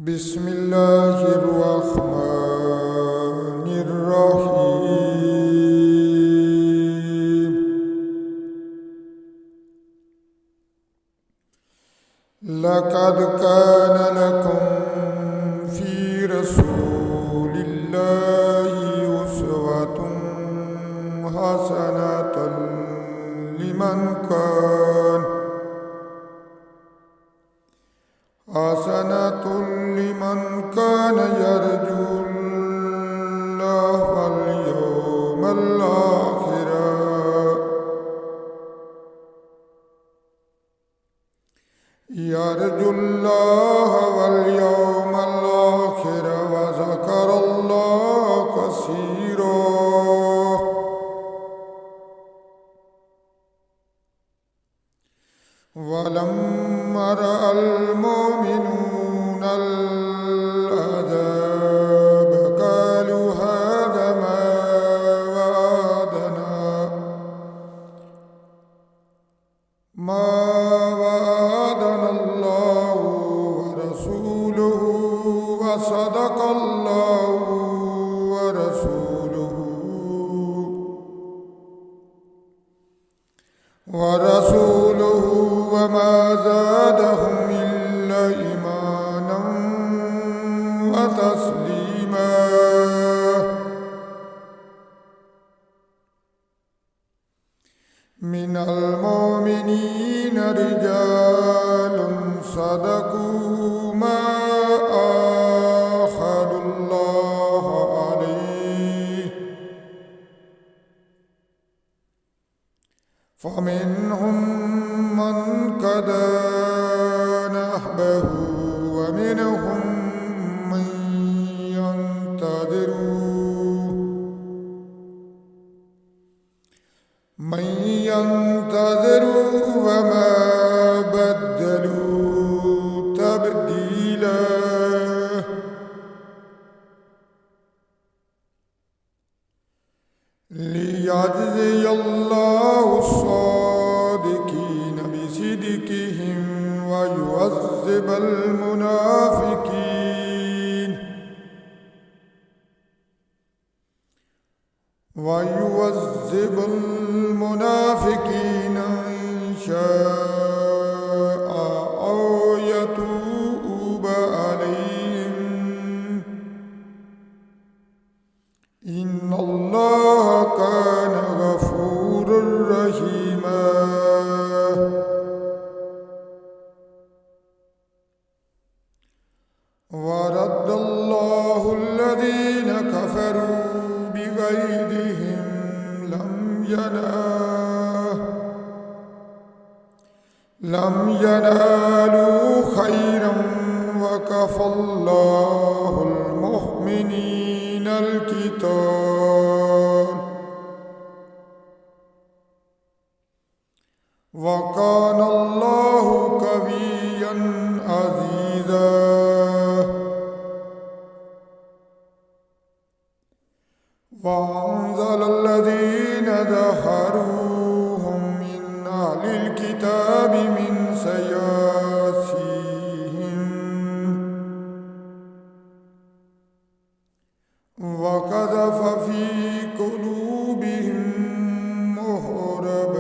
بسم الله الرحمن الرحيم. لقد كان لكم في رسول الله أسوة حسنة لمن كان يرجو الله واليوم الآخر وذكر الله كثيرا. ولما رأى المؤمنون العذاب قالوا هذا ما وعدنا الله ورسوله وصدق الله ورسوله وما زادهم إلا إيمانا وتسليما. من المؤمنين رجال صدقوا ما عاهدوا الله عليه فمنهم من قضى نحبه ومنهم من ينتظر وما بدلوا تبديلا. ليجزي الله الصادقين بصدقهم ويعذب المنافقين إن شاء أو يتوب عليهم إن الله كان غفورا رحيما. ورد الله الذين كفروا بغيظهم لم ينالوا خيرا وكفى الله المؤمنين القتال وكان الله قويا عزيزا. وأنزل الذين ظهروهم من أهل الكتاب من سياسيهم وقذف في قلوبهم الرعب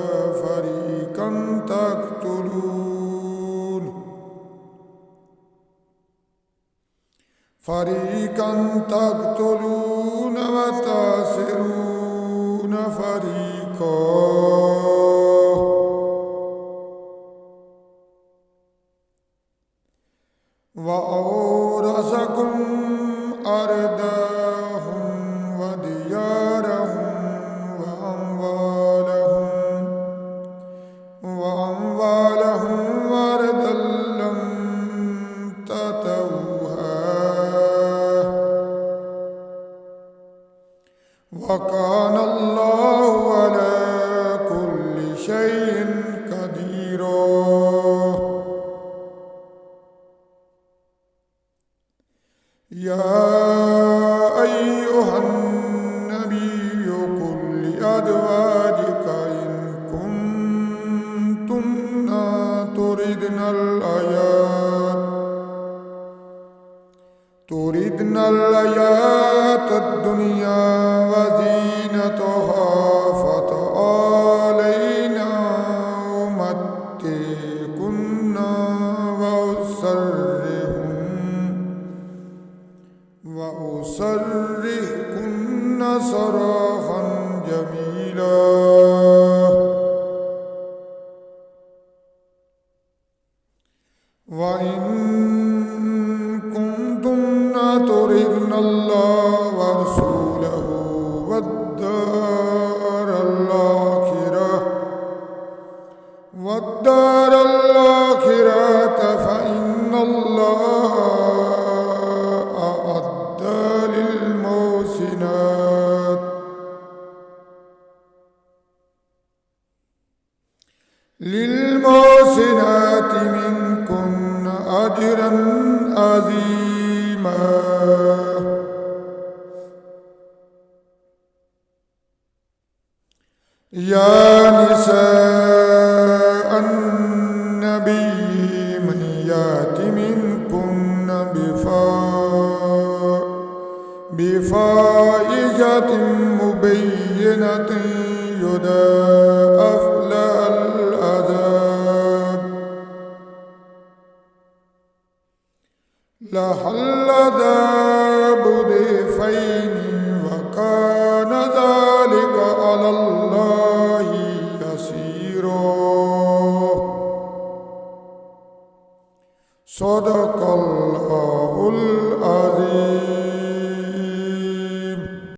فريقا تقتلون وتأسرون فريقا. وأورثكم أرضهم وديارهم وأموالهم وأرضا لم تطئوها وكان الله على كل شيء قديرا. يا أيها النبي قل لأزواجك إن كنتن تردن الحياة تردن الحياة الدنيا وزينتها فتعالين أمتعكن وأسرحكن سراحا جميلا وإن كنتن تردن الله ورسوله والدار الآخرة فإن الله أعد للمحسنات منكن أجرا عظيما. يا نساء النبي من يأت منكن بفاحشة مبينة يضاعف لها العذاب ضعفين وكان ذلك على الله يسيرا. صدق الله